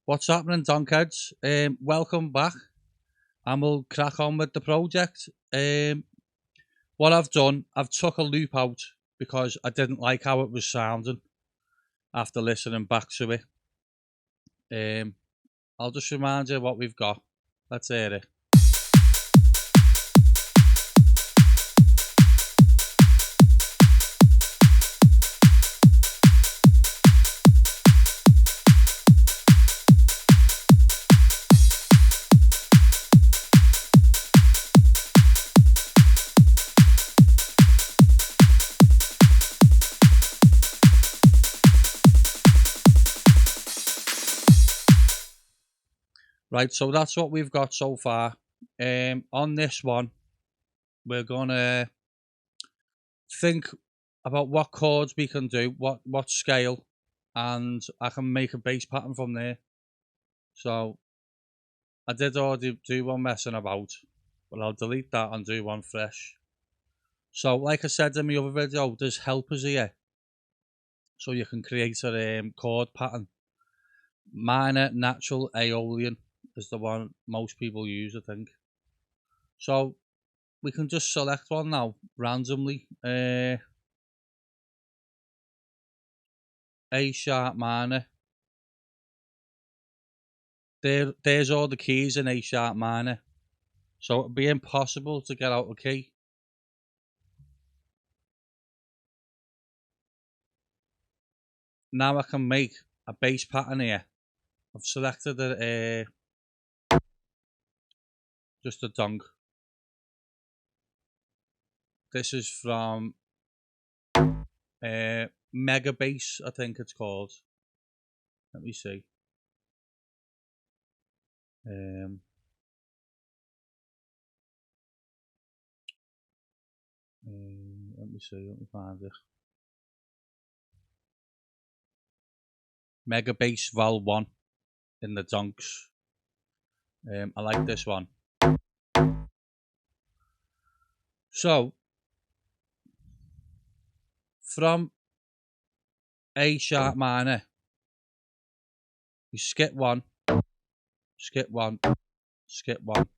What's happening, Donkheads? Welcome back, and we'll crack on with the project. What I've done, I've took a loop out because I didn't like how it was sounding after listening back to it. I'll just remind you what we've got. Let's hear it. Right, so that's what we've got so far. On this one, we're gonna think about what chords we can do, what scale, and I can make a bass pattern from there. So I did already do one messing about, but I'll delete that and do one fresh. So like I said in my other video, there's helpers here, so you can create a chord pattern. Minor, natural, Aeolian is the one most people use, I think. So we can just select one now randomly. A sharp minor. There's all the keys in A sharp minor, so it'd be impossible to get out of key. Now I can make a bass pattern here. I've selected just a Donk. This is from Mega Bass, I think it's called. Let me see. Let me find it. Mega Bass Val 1 in the Donks. I like this one. So from A sharp minor, you skip one, skip one, skip one.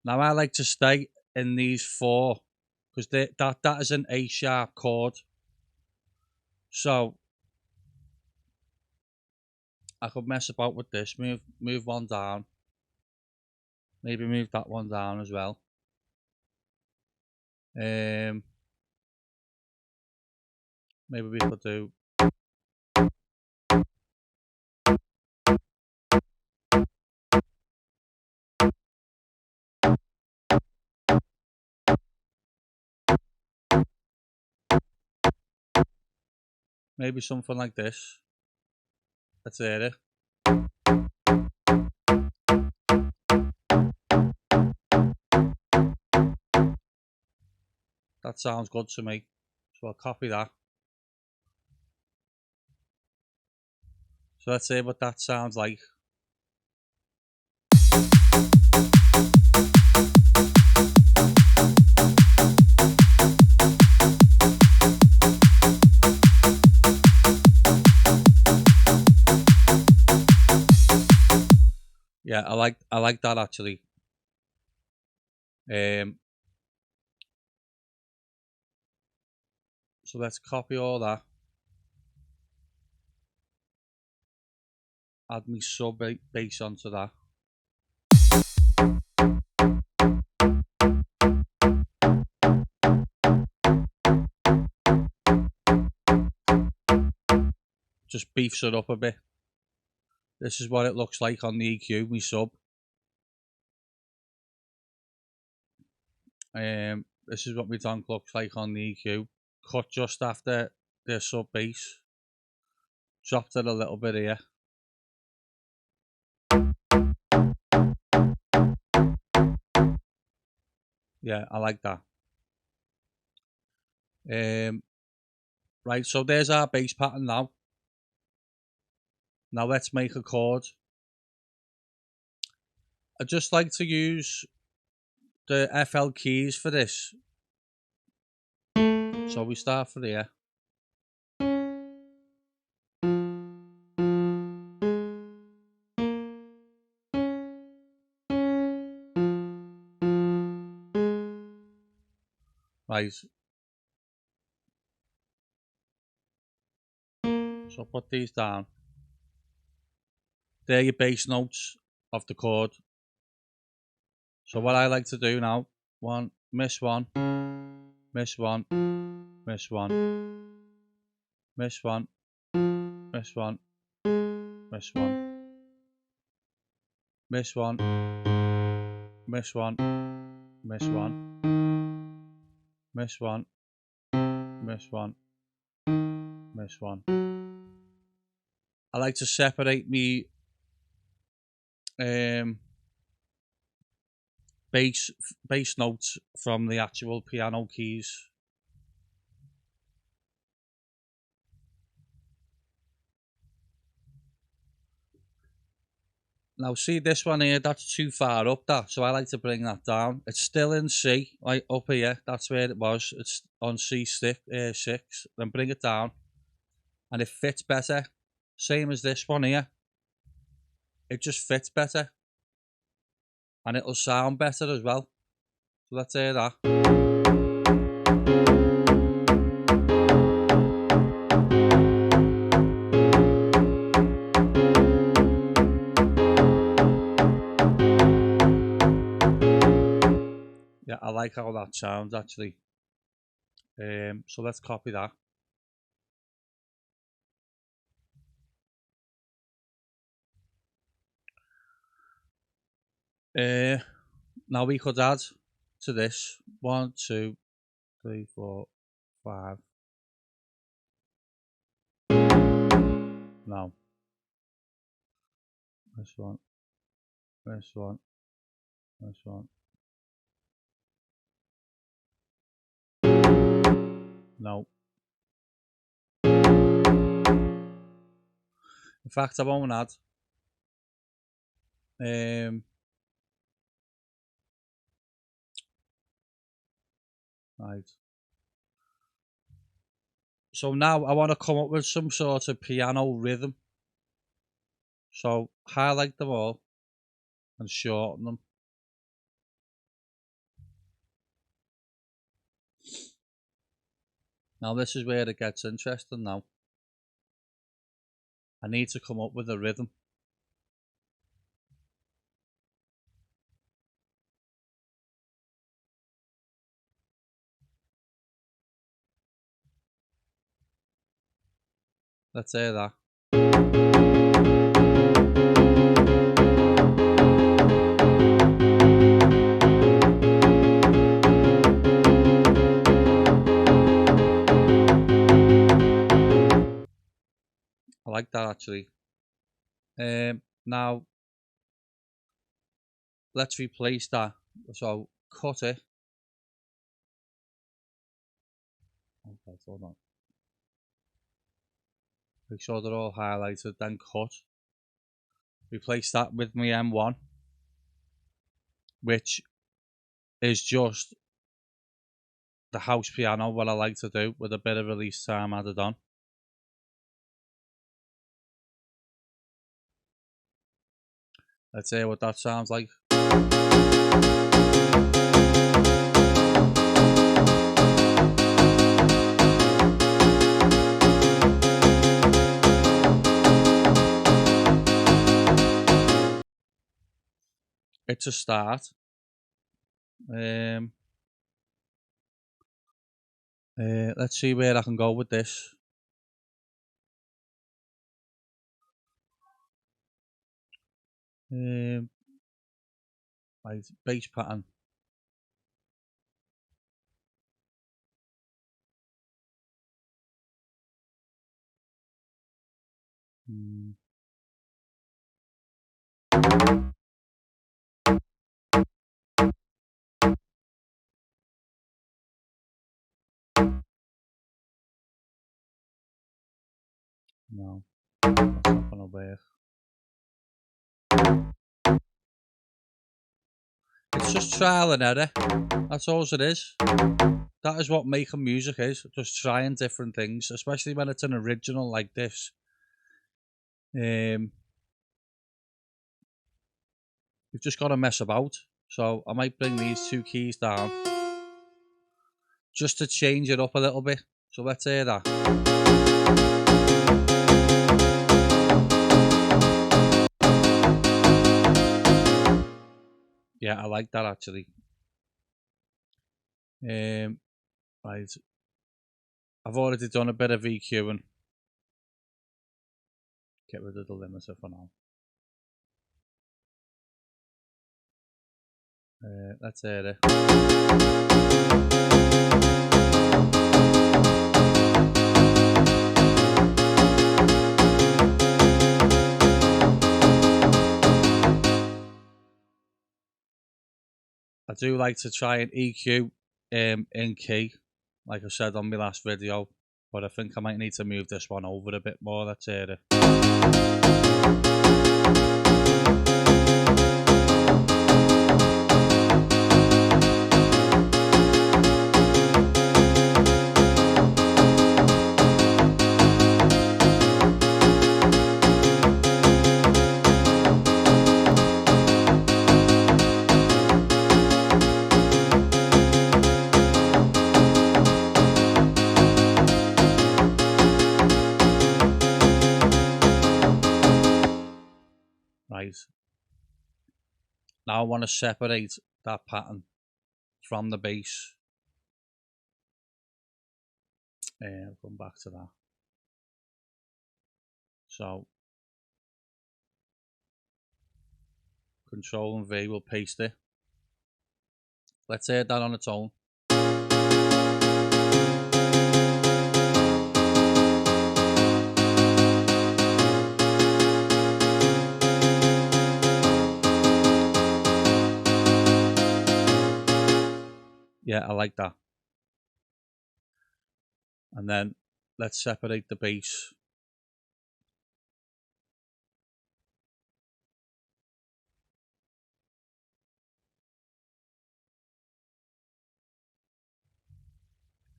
Now I like to stay in these four because that is an A sharp chord. So I could mess about with this, move one down, maybe move that one down as well. Maybe we could do maybe something like this. Let's hear it. That sounds good to me. So I'll copy that. So let's see what that sounds like. Yeah, I like that actually. So let's copy all that. Add me sub bass onto that. Just beefs it up a bit. This is what it looks like on the EQ, me sub. This is what my Donk looks like on the EQ. Cut just after the sub bass. Dropped it a little bit here. Yeah, I like that. Right, so there's our bass pattern now. Now let's make a chord. I just like to use the FL keys for this. So we start from here. Right. So put these down. They're your bass notes of the chord. So what I like to do now, one, miss one, miss one, miss one, miss one, miss one, miss one, miss one, miss one, miss one, miss one, miss one, miss one. I like to separate me bass notes from the actual piano keys. Now see this one here, that's too far up that, so I like to bring that down. It's still in C, right up here, that's where it was. It's on C6, then bring it down and it fits better. Same as this one here. It just fits better. And it'll sound better as well. So let's hear that. Yeah, I like how that sounds actually. So let's copy that. Now we could add to this 1, 2, 3, 4, 5. Now this one, this one, this one. No. In fact, I won't add. Right. So now I want to come up with some sort of piano rhythm. So highlight them all and shorten them. Now this is where it gets interesting now. I need to come up with a rhythm. Let's hear that. I like that actually. Now let's replace that. So cut it. Okay, hold on. Make sure they're all highlighted, then cut. Replace that with my M1, which is just the house piano, what I like to do, with a bit of release time added on. Let's hear what that sounds like. It's a start. Let's see where I can go with this. Right, bass pattern. No, that's not gonna work. It's just trial and error. That's all it is. That is what making music is. Just trying different things, especially when it's an original like this. You've just got to mess about. So I might bring these two keys down just to change it up a little bit. So let's hear that. Yeah, I like that actually. Right, I've already done a bit of EQing. Get rid of the limiter for now. Let's hear it. I do like to try and EQ in key, like I said on my last video, but I think I might need to move this one over a bit more. Let's hear it. Right. Now I want to separate that pattern from the bass. I'll come back to that. So Control and V will paste it. Let's hear that on its own. Yeah, I like that. And then let's separate the bass.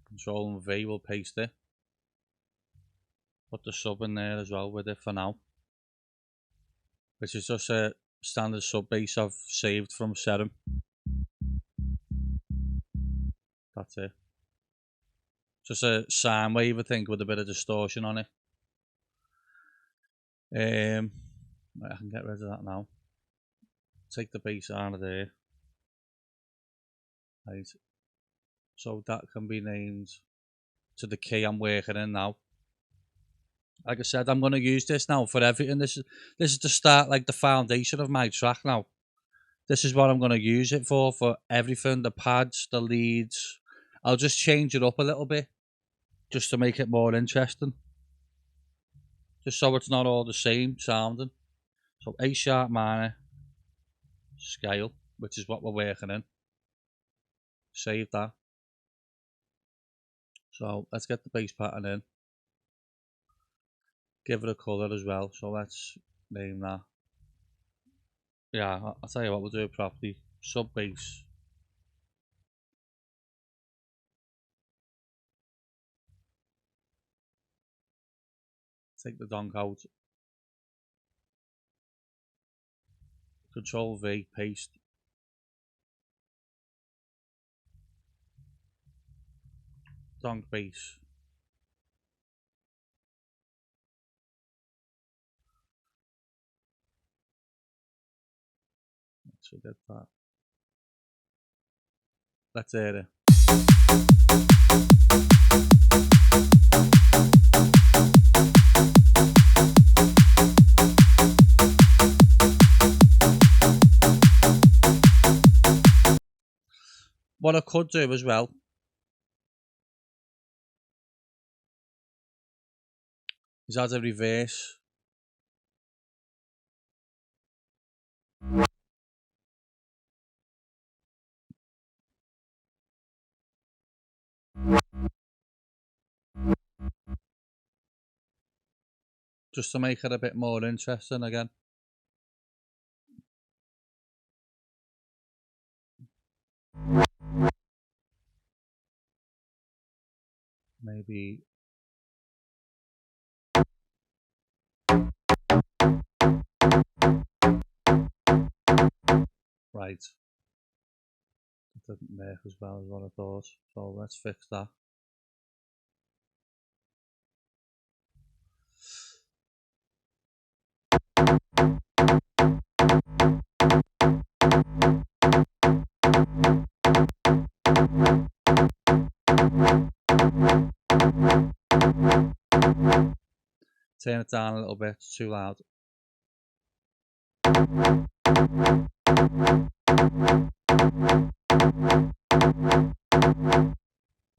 Control and V will paste it. Put the sub in there as well with it for now, which is just a standard sub bass I've saved from Serum. That's it. Just a sine wave, I think, with a bit of distortion on it. I can get rid of that now. Take the bass out of there. Right. So that can be named to the key I'm working in now. Like I said, I'm going to use this now for everything. This is to start like the foundation of my track now. This is what I'm going to use it for everything. The pads, the leads. I'll just change it up a little bit just to make it more interesting. Just so it's not all the same sounding. So A sharp minor scale, which is what we're working in. Save that. So let's get the bass pattern in. Give it a colour as well. So let's name that. Yeah, I'll tell you what, we'll do it properly. Sub bass. Take the donk out. Control V, paste. Donk bass. Let's forget that. Let's hear it. What I could do as well is add a reverse. Just to make it a bit more interesting again. Maybe right. didn't work as well as what I thought, so let's fix that. Turn it down a little bit, it's too loud.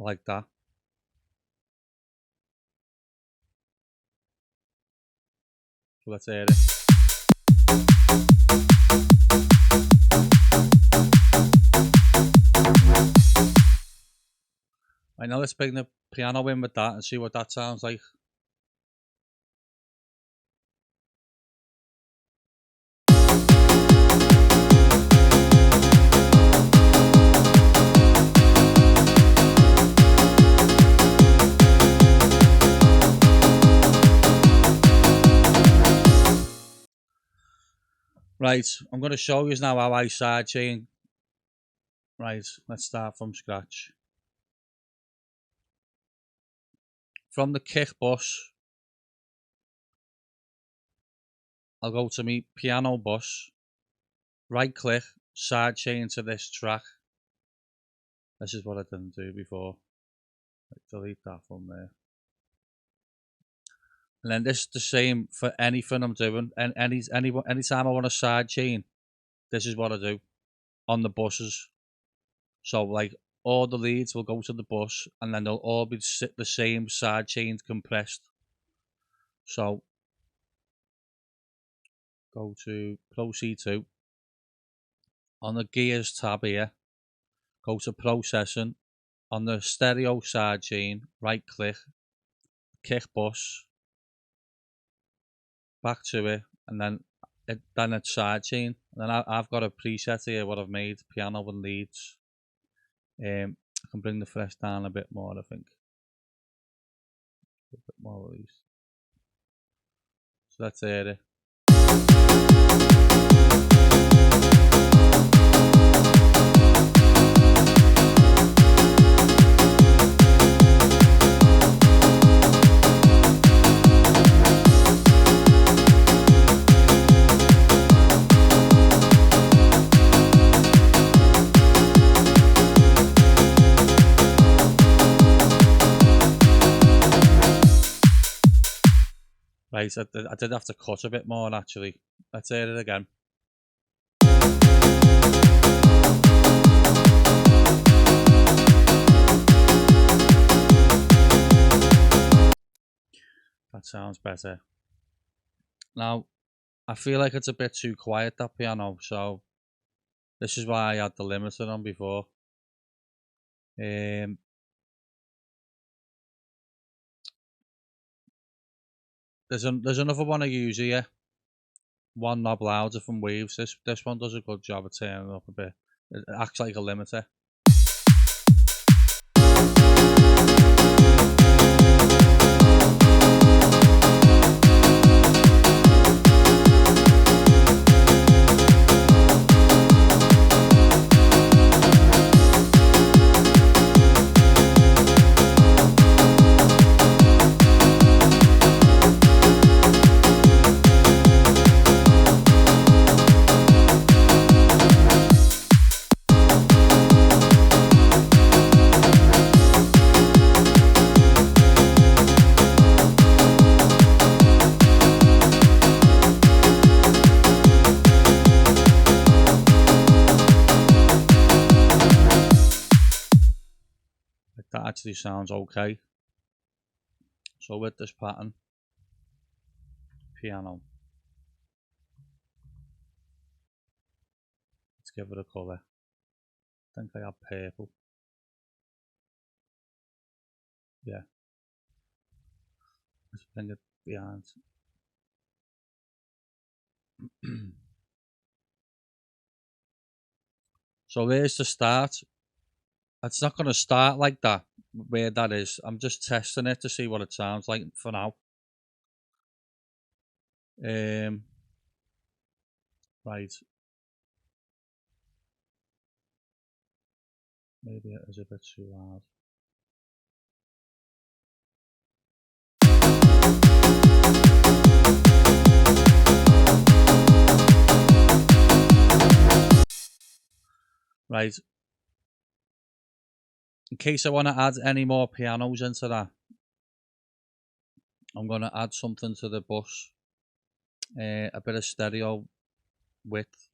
Like that. So let's hear it. Right, now let's bring the piano in with that and see what that sounds like. Right, I'm going to show you now how I sidechain. Right, let's start from scratch. From the kick bus, I'll go to my piano bus, right click, sidechain to this track. This is what I didn't do before. Delete that from there. And then this is the same for anything I'm doing. And anytime I want to sidechain, this is what I do on the buses. So like all the leads will go to the bus, and then they'll all be the same sidechained compressed. So go to Pro C2. On the gears tab here, go to processing. On the stereo sidechain, right click, kick bus, back to it, and then it's sidechain. And then I've got a preset here what I've made, piano and leads. I can bring the fresh down a bit more, I think. A bit more at least. So that's it. Right, I did have to cut a bit more actually. Let's hear it again. That sounds better. Now, I feel like it's a bit too quiet, that piano, so this is why I had the limiter on before. There's another one I use here. One knob louder from Waves. This one does a good job of turning up a bit. It acts like a limiter. That actually sounds okay. So with this pattern, piano, let's give it a colour. I think I have purple. Yeah. Let's bring it behind. So there's the start. It's not going to start like that, where that is. I'm just testing it to see what it sounds like for now. Right. Maybe it is a bit too loud. Right. In case I want to add any more pianos into that, I'm going to add something to the bus. A bit of stereo width.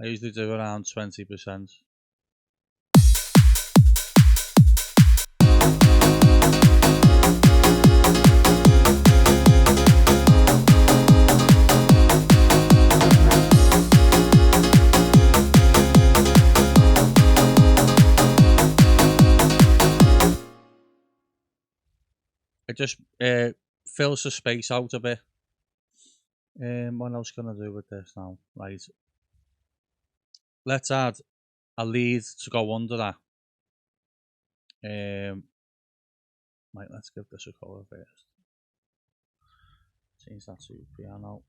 I usually do around 20%. It just fills the space out a bit. What else can I do with this now? Right. Let's add a lead to go under that. Right, let's give this a colour first. Change that to piano.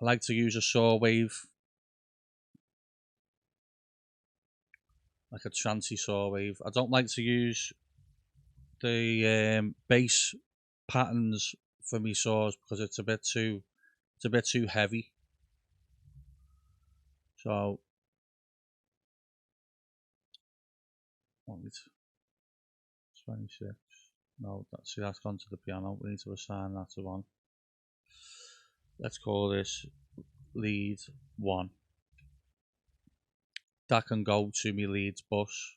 I like to use a saw wave, like a trancey saw wave. I don't like to use the bass patterns for me saws because it's a bit too heavy. So wait, 26. No, that's gone to the piano. We need to assign that to 1. Let's call this lead 1. That can go to me leads bus.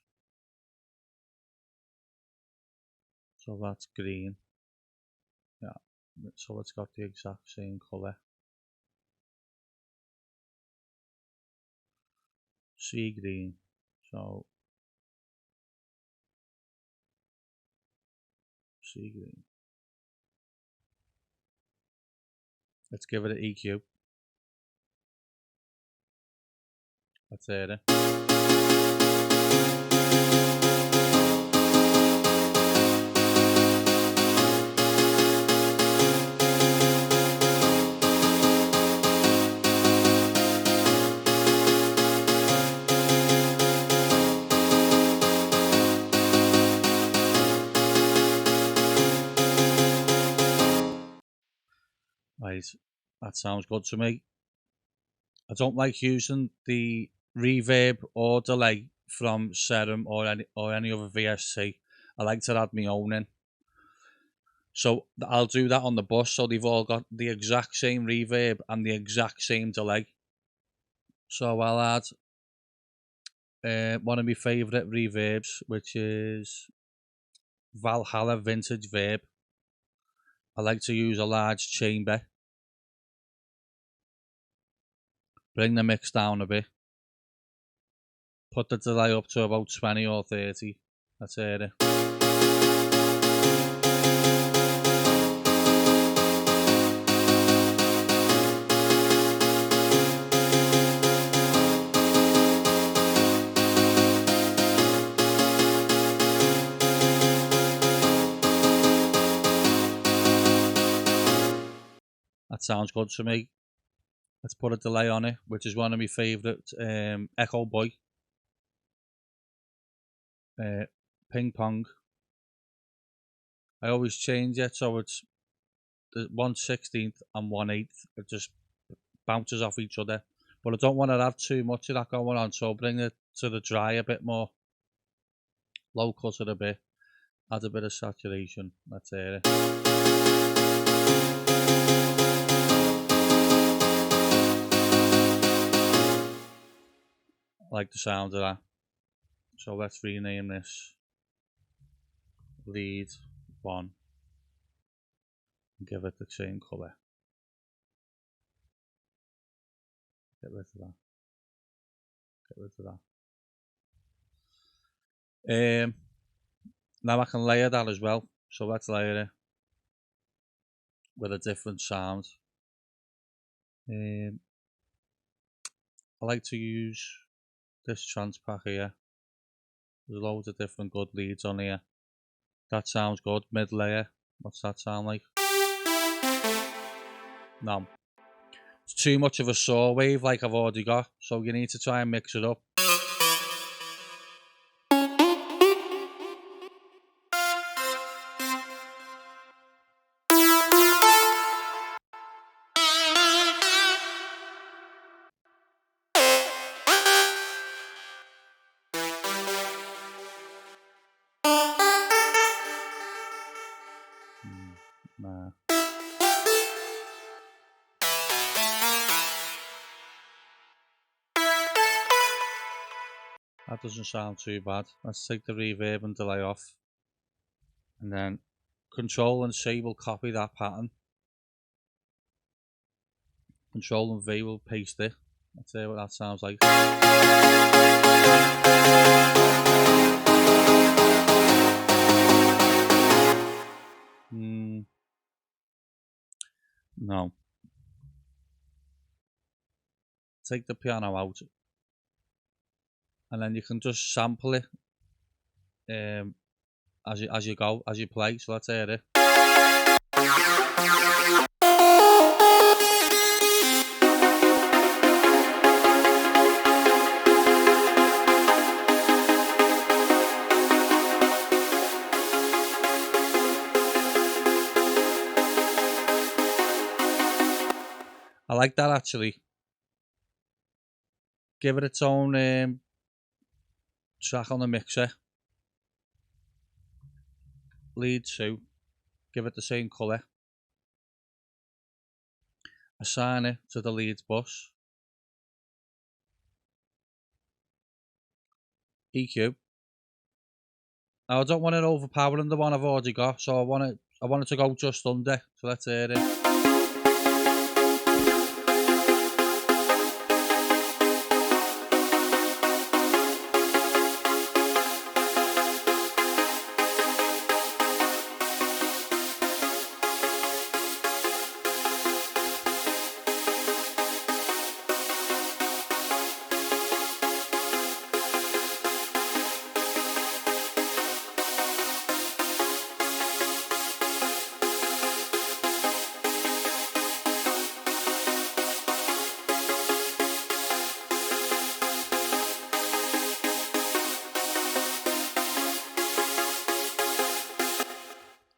So that's green. Yeah, so it's got the exact same colour. Sea green. So sea green. Let's give it an EQ. Let's hear it. Right, that sounds good to me. I don't like using the reverb or delay from Serum or any other VST. I like to add my own in. So I'll do that on the bus, so they've all got the exact same reverb and the exact same delay. So I'll add one of my favourite reverbs, which is Valhalla Vintage Verb. I like to use a large chamber. Bring the mix down a bit. Put the delay up to about 20 or 30. Let's hear it. That sounds good to me. Let's put a delay on it, which is one of my favourite, Echo Boy. Ping Pong. I always change it so it's the 1/16 and 1/8. It just bounces off each other. But I don't want to have too much of that going on, so bring it to the dry a bit more. Low cut it a bit. Add a bit of saturation. Let's hear it. I like the sound of that. So let's rename this lead 1 and give it the same colour. Get rid of that. Get rid of that. Now I can layer that as well. So let's layer it with a different sound. I like to use this trans pack here. There's loads of different good leads on here. That sounds good. Mid layer. What's that sound like? No. It's too much of a saw wave like I've already got, so you need to try and mix it up. Nah. That doesn't sound too bad. Let's take the reverb and delay off. And then Control and C will copy that pattern. Control and V will paste it. Let's hear what that sounds like. No. Take the piano out. And then you can just sample it as you go, as you play. So let's hear it. I like that actually. Give it its own track on the mixer. Lead 2. Give it the same colour. Assign it to the leads bus. EQ. Now I don't want it overpowering the one I've already got, so I want it to go just under. So let's hear it.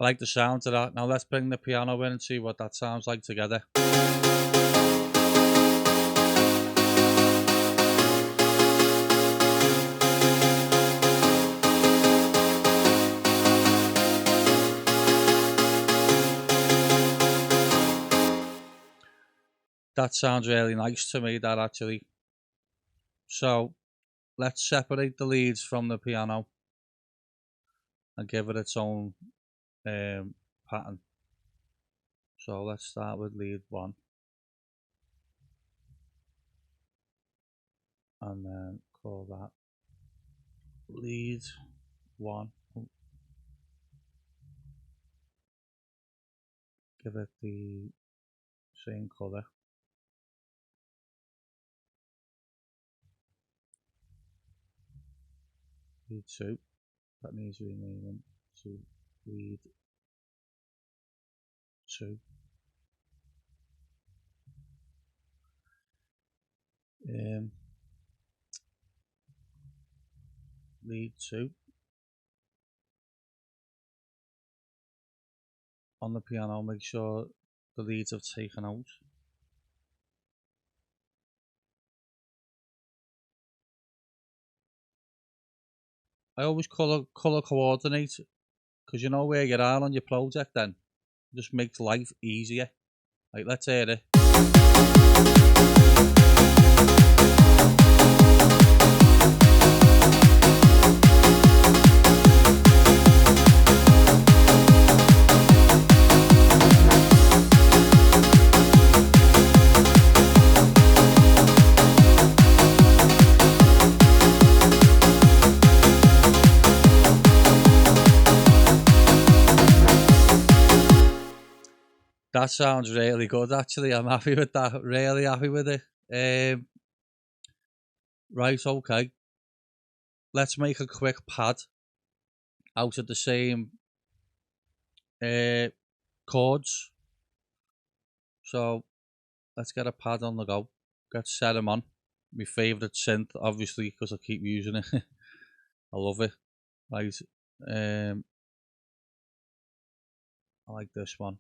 I like the sound of that. Now let's bring the piano in and see what that sounds like together. That sounds really nice to me, that actually. So let's separate the leads from the piano and give it its own pattern. So let's start with lead 1 and then call that lead 1. Give it the same color. Lead 2. That needs renaming to lead 2. Lead 2 on the piano. Make sure the leads have taken out. I always color coordinate, because you know where you are on your project. Then it just makes life easier. Like, let's hear it. That sounds really good, actually. I'm happy with that. Really happy with it. Right, okay. let's make a quick pad out of the same chords. So let's get a pad on the go. Get set them on. My favourite synth, obviously, because I keep using it. I love it. Right. I like this one.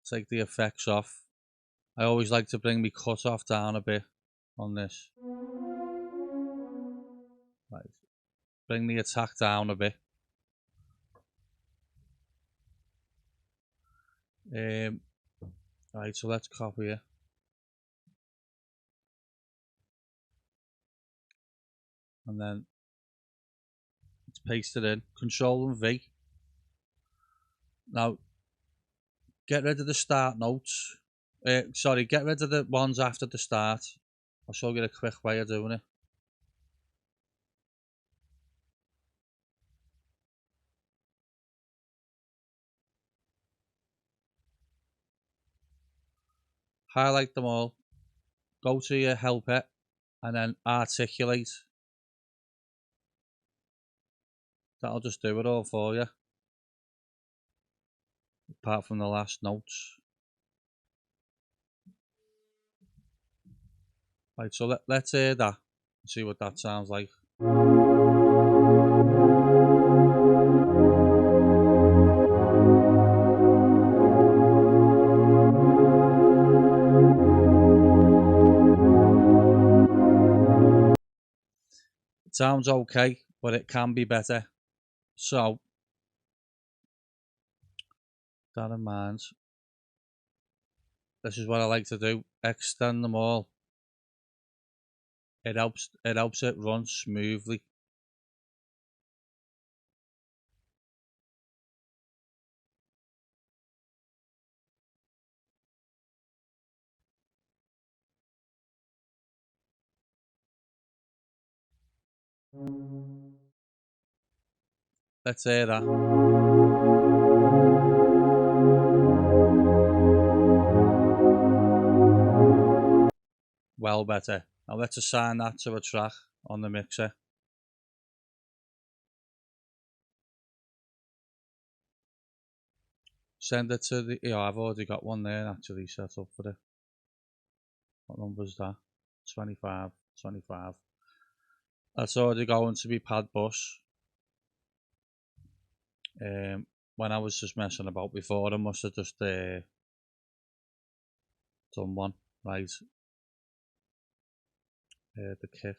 Take the effects off. I always like to bring my cutoff down a bit on this. Right. Bring the attack down a bit. Right, so let's copy it. And then let's paste it in. Control and V. Now, get rid of the start notes. Sorry, get rid of the ones after the start. I'll show you a quick way of doing it. Highlight them all. Go to your helper and then articulate. That'll just do it all for you. Apart from the last notes. Right, so let's hear that and see what that sounds like. It sounds okay, but it can be better. So, that in mind, this is what I like to do. Extend them all. It helps it run smoothly. Let's hear that. Well better. Now let's assign that to a track on the mixer. Send it to the, yeah, I've already got one there actually set up for it. What number is that? 25, 25. That's already going to be pad bus. When I was just messing about before, I must have just done one. Right. The kick.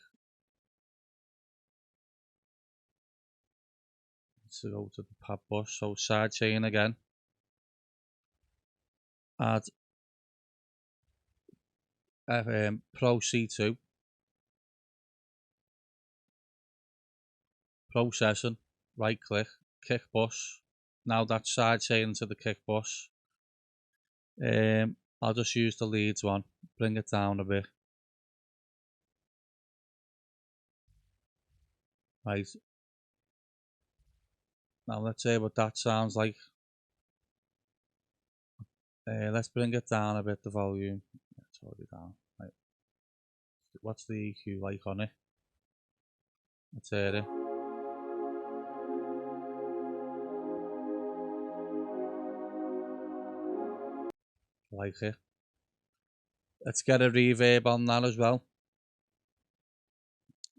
Needs to go to the pad bus. So side chain again. Add Pro C2. Processing. Right click. Kick bus. Now that's side chain to the kick bus. I'll just use the leads one. Bring it down a bit. Right. Now let's hear what that sounds like. Let's bring it down a bit, the volume. It's already down. Right. What's the EQ like on it? Let's hear it. Like it. Let's get a reverb on that as well.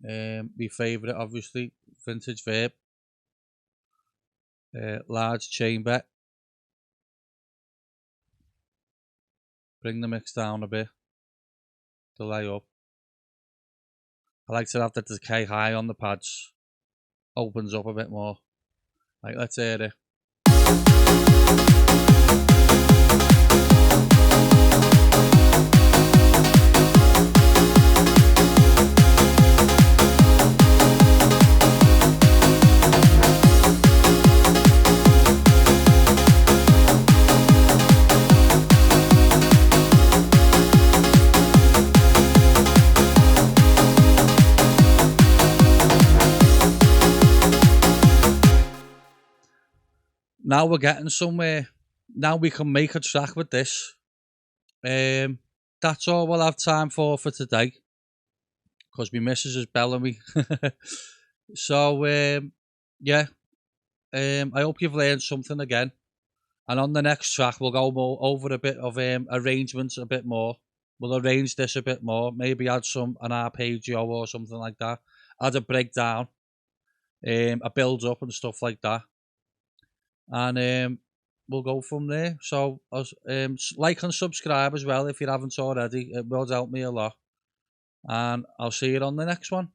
My favourite, obviously, vintage verb. Large chamber. Bring the mix down a bit. Delay up. I like to have the decay high on the pads. Opens up a bit more. Right, let's hear it. Now we're getting somewhere. Now we can make a track with this. That's all we'll have time for today. because my missus is belling me. So yeah, I hope you've learned something again. And on the next track, we'll go over a bit of arrangements a bit more. We'll arrange this a bit more. Maybe add an arpeggio or something like that. Add a breakdown, a build up and stuff like that. And we'll go from there. So like and subscribe as well if you haven't already. It will help me a lot. And I'll see you on the next one.